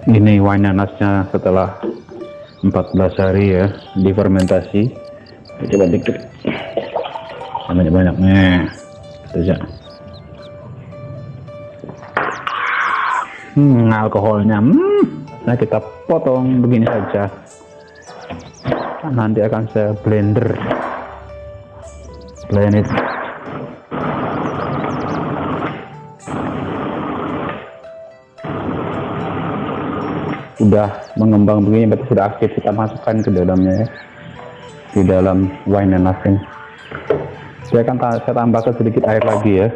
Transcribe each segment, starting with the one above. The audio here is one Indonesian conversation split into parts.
Ini wine nanasnya setelah 14 hari ya difermentasi. Coba dikit, banyak-banyaknya saja. Alkoholnya, nah kita potong begini saja. Nanti akan saya blend it. Sudah mengembang begini, berarti sudah aktif. Kita masukkan ke dalamnya ya, di dalam wine nanas ini. Saya tambahkan sedikit air lagi ya.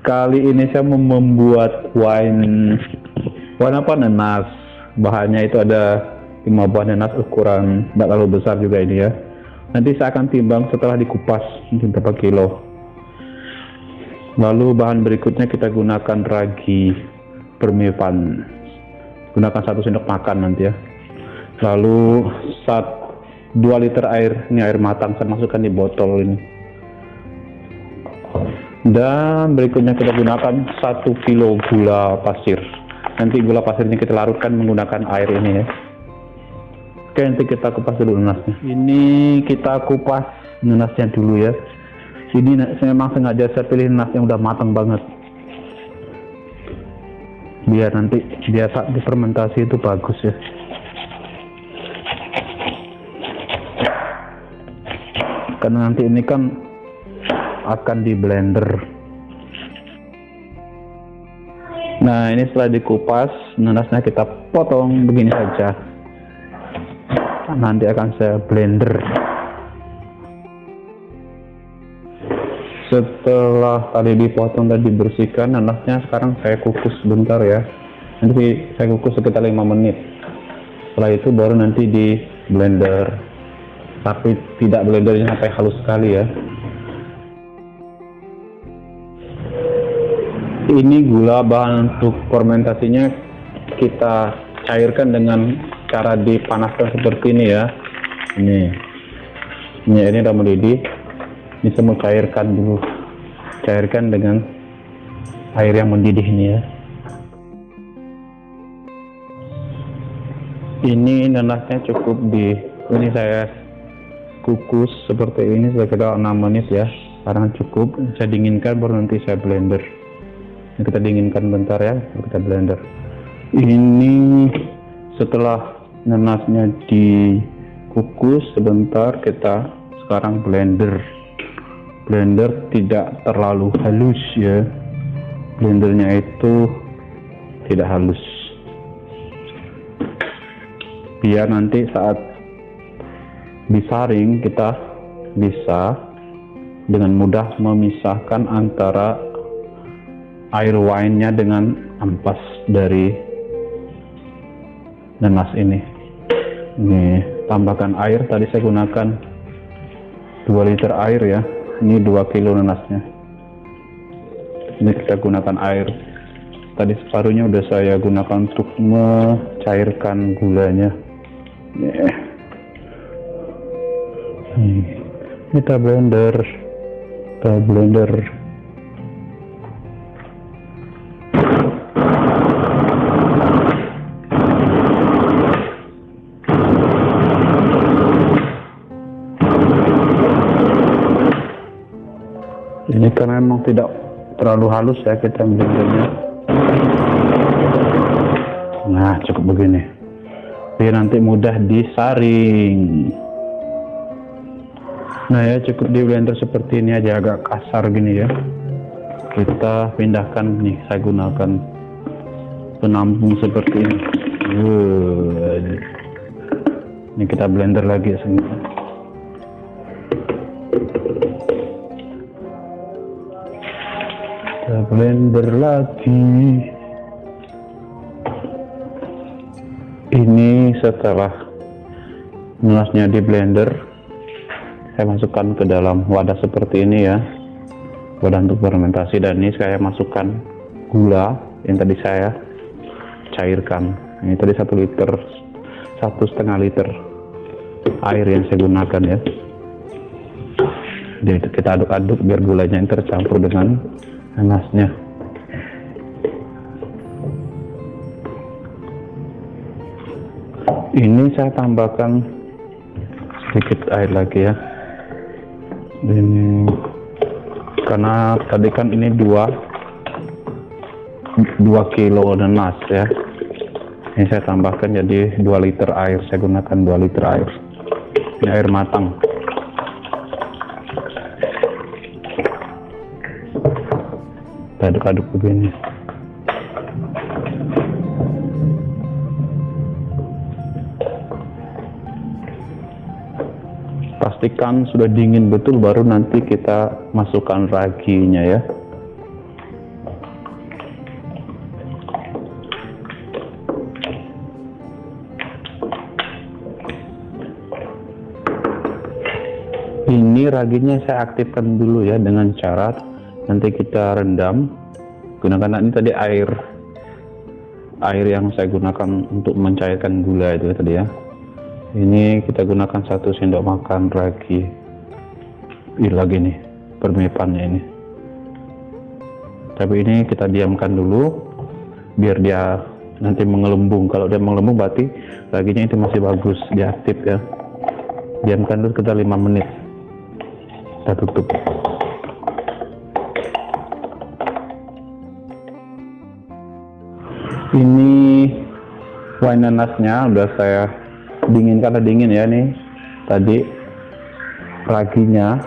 Kali ini saya membuat wine apa, nanas. Bahannya itu ada 5 buah nanas ukuran tidak terlalu besar juga ini ya. Nanti saya akan timbang setelah dikupas mungkin berapa kilo. Lalu bahan berikutnya kita gunakan ragi permifan, gunakan 1 sendok makan nanti ya. Lalu 2 liter air, ini air matang, saya masukkan di botol ini. Dan berikutnya kita gunakan 1 kilo gula pasir. Nanti gula pasirnya kita larutkan menggunakan air ini ya. Oke, nanti kita kupas dulu nanasnya. Ini kita kupas nanasnya dulu ya. Ini memang sengaja saya pilih nanas yang udah matang banget, biar nanti saat difermentasi itu bagus ya. Karena nanti ini kan akan di blender. Nah, ini setelah dikupas, nanasnya kita potong begini saja. Nanti akan saya blender. Setelah tadi dipotong dan dibersihkan, nanasnya sekarang saya kukus sebentar ya. Nanti saya kukus sekitar 5 menit. Setelah itu baru nanti di blender. Tapi tidak blendernya sampai halus sekali ya. Ini gula, bahan untuk fermentasinya kita cairkan dengan cara dipanaskan seperti ini ya. Ini udah mendidih. Ini saya mau cairkan dulu, cairkan dengan air yang mendidih ini ya. Ini nanasnya cukup ini saya kukus seperti ini sekitar 6 menit ya. Sekarang cukup, saya dinginkan baru nanti saya blender. Ini kita dinginkan bentar ya, baru kita blender. Ini setelah nanasnya dikukus sebentar, kita sekarang blender tidak terlalu halus ya, blendernya itu tidak halus, biar nanti saat disaring kita bisa dengan mudah memisahkan antara air wine-nya dengan ampas dari nanas ini. Ini tambahkan air, tadi saya gunakan 2 liter air ya. Ini 2 kilo nanasnya. Ini kita gunakan air. Tadi separuhnya udah saya gunakan untuk mencairkan gulanya. Kita blender. Ini karena memang tidak terlalu halus ya kita blendernya. Nah, cukup begini. Biar nanti mudah disaring. Nah ya, cukup di blender seperti ini aja, agak kasar gini ya. Kita pindahkan nih, saya gunakan penampung seperti ini. Ini kita blender lagi semua. Kita blender lagi. Ini setelah nanasnya di blender, saya masukkan ke dalam wadah seperti ini ya, wadah untuk fermentasi. Dan ini saya masukkan gula yang tadi saya cairkan. Ini tadi 1 liter, 1,5 liter air yang saya gunakan ya. Jadi kita aduk-aduk biar gulanya ini tercampur dengan nanasnya. Ini saya tambahkan sedikit air lagi ya. Ini karena tadi kan ini 2 kilo nanas ya. Ini saya tambahkan jadi 2 liter air. Saya gunakan 2 liter air. Ini air matang. Kita aduk-aduk begini. Pastikan sudah dingin betul, baru nanti kita masukkan raginya ya. Ini raginya saya aktifkan dulu ya dengan cara nanti kita rendam. Gunakan ini tadi air yang saya gunakan untuk mencairkan gula itu tadi ya. Ini kita gunakan 1 sendok makan ragi. Lagi nih permipannya ini. Tapi ini kita diamkan dulu biar dia nanti mengelembung. Kalau dia mengelembung berarti raginya itu masih bagus, dia aktif ya. Diamkan dulu sekitar 5 menit. Kita tutup. Ini wine nanasnya udah saya dingin, karena dingin ya nih. Tadi raginya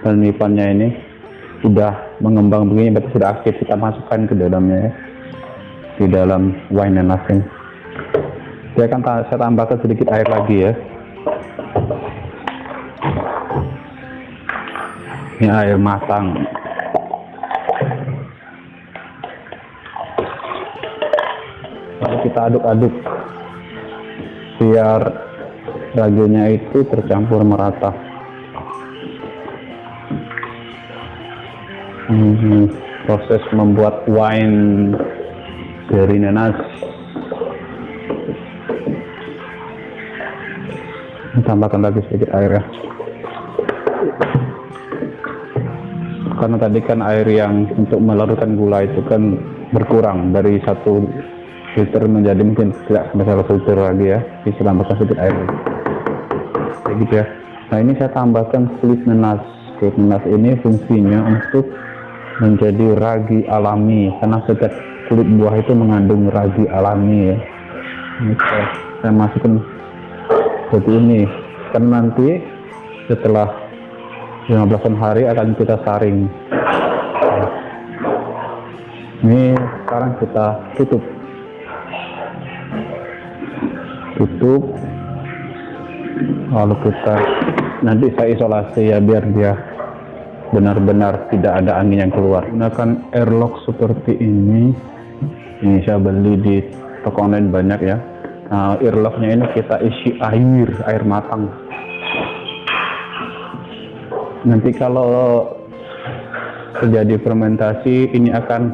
dan nipannya ini sudah mengembang begini, berarti sudah aktif. Kita masukkan ke dalamnya ya, di dalam wine nanas ini. Saya tambahkan sedikit air lagi ya. Ini air matang. Lalu kita aduk-aduk biar raginya itu tercampur merata. Proses membuat wine dari nanas. Tambahkan lagi sedikit air ya. Karena tadi kan air yang untuk melarutkan gula itu kan berkurang dari 1 liter menjadi mungkin tidak sampai 1 liter lagi ya. Bisa tambahkan sedikit air kayak gitu ya. Nah ini saya tambahkan kulit nanas. Kulit nanas ini fungsinya untuk menjadi ragi alami, karena setiap kulit buah itu mengandung ragi alami ya. Ini saya masukkan seperti ini, karena nanti setelah 15 hari akan kita saring. Ini sekarang kita tutup, lalu kita nanti saya isolasi ya, biar dia benar-benar tidak ada angin yang keluar. Gunakan airlock seperti ini. Ini saya beli di toko online banyak ya. Nah, airlocknya ini kita isi air matang. Nanti kalau terjadi fermentasi ini akan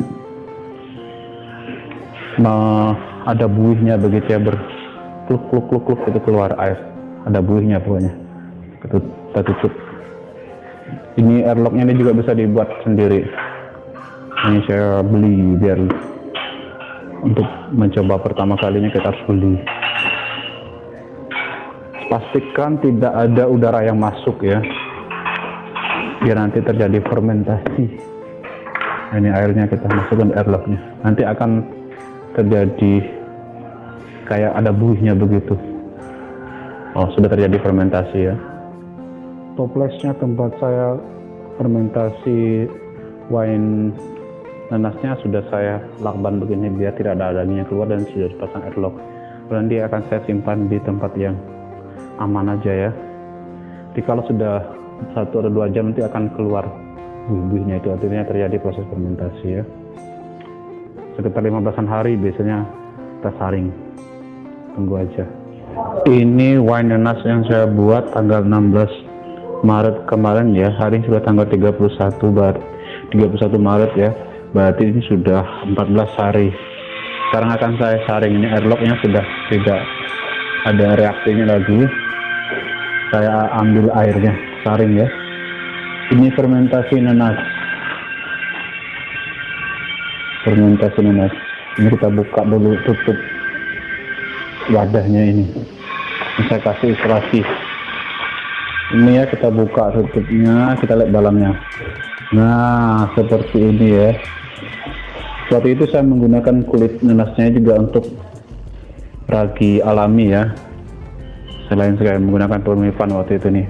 ada buihnya begitu ya, berkluk itu keluar air, ada buihnya pokoknya. Kita tutup. Ini airlocknya ini juga bisa dibuat sendiri. Ini saya beli biar untuk mencoba pertama kalinya kita harus beli. Pastikan tidak ada udara yang masuk ya, biar nanti terjadi fermentasi. Ini airnya kita masukkan airlocknya, nanti akan terjadi kayak ada buihnya begitu. Oh, sudah terjadi fermentasi ya. Toplesnya tempat saya fermentasi wine nanasnya sudah saya lakban begini biar tidak ada anginnya keluar, dan sudah dipasang airlock. Dan dia akan saya simpan di tempat yang aman aja ya. Jadi kalau sudah 1 atau 2 jam nanti akan keluar buih-buihnya, itu artinya terjadi proses fermentasi ya. Sekitar 15 hari biasanya kita saring. Tunggu aja. Ini wine nanas yang saya buat tanggal 16 Maret kemarin ya. Hari ini sudah tanggal 31 Maret ya. Berarti ini sudah 14 hari. Sekarang akan saya saring. Ini airlocknya sudah tidak ada reaksinya lagi. Saya ambil airnya, saring ya. Ini fermentasi nanas. Fermentasi nanas. Ini kita buka dulu, tutup wadahnya ini. Saya kasih ilustrasi. Ini ya, kita buka tutupnya, kita lihat dalamnya. Nah, seperti ini ya. Waktu itu saya menggunakan kulit nanasnya juga untuk ragi alami ya. Selain saya menggunakan pemifan waktu itu nih.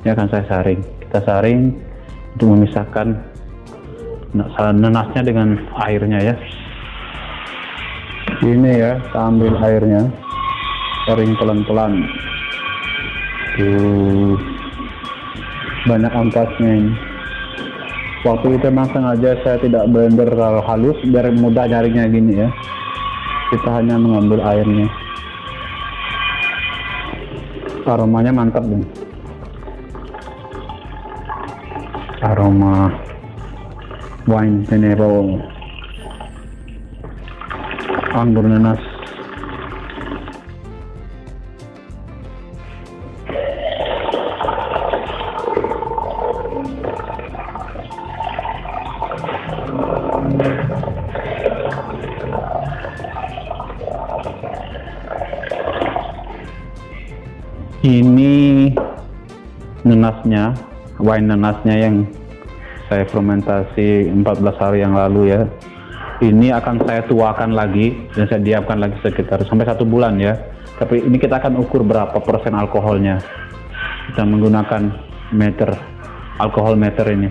Ini akan saya saring. Kita saring untuk memisahkan nanasnya dengan airnya ya. Ini ya, kita ambil airnya, saring pelan-pelan. Banyak ampasnya ini. Waktu itu memang sengaja saya tidak blender terlalu halus biar mudah nyaringnya gini ya. Kita hanya mengambil airnya. Aromanya mantap nih. Aroma wine Tenero anggur nanas. Ini nanasnya, wine nanasnya yang saya fermentasi 14 hari yang lalu ya. Ini akan saya tuakan lagi dan saya diamkan lagi sekitar sampai 1 bulan ya. Tapi ini kita akan ukur berapa persen alkoholnya. Kita menggunakan meter, alkohol meter ini.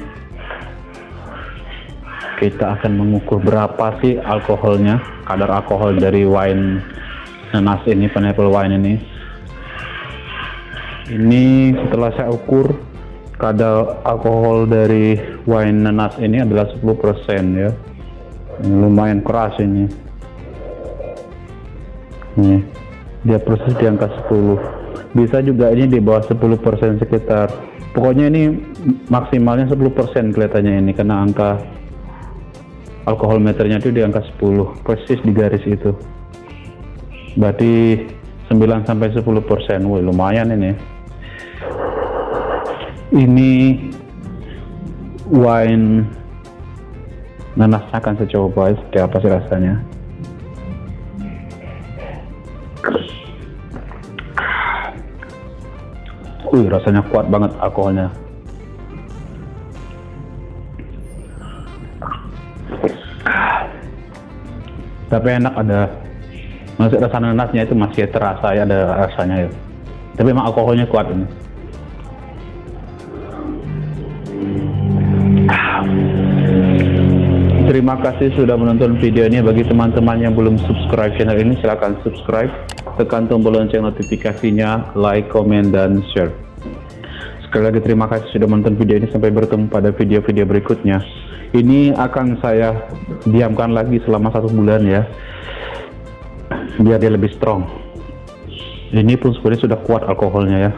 Kita akan mengukur berapa sih alkoholnya, kadar alkohol dari wine nanas ini, pineapple wine ini. Ini setelah saya ukur, kadar alkohol dari wine nanas ini adalah 10% ya. Ini lumayan keras ini. Nih, dia persis di angka 10. Bisa juga ini di bawah 10% sekitar. Pokoknya ini maksimalnya 10% kelihatannya ini karena angka alkohol meternya itu di angka 10, persis di garis itu. Berarti 9-10%. Wih, lumayan ini. Ini wine nanas akan saya coba seperti apa sih rasanya. Rasanya kuat banget alkoholnya. Tapi enak, ada masih rasa nanasnya itu masih terasa ya, ada rasanya ya. Tapi emang alkoholnya kuat ini. Terima kasih sudah menonton video ini. Bagi teman-teman yang belum subscribe channel ini, silahkan subscribe, tekan tombol lonceng notifikasinya, like, komen, dan share. Sekali lagi terima kasih sudah menonton video ini. Sampai bertemu pada video-video berikutnya. Ini akan saya diamkan lagi selama 1 bulan ya, biar dia lebih strong. Ini pun sebenarnya sudah kuat alkoholnya ya.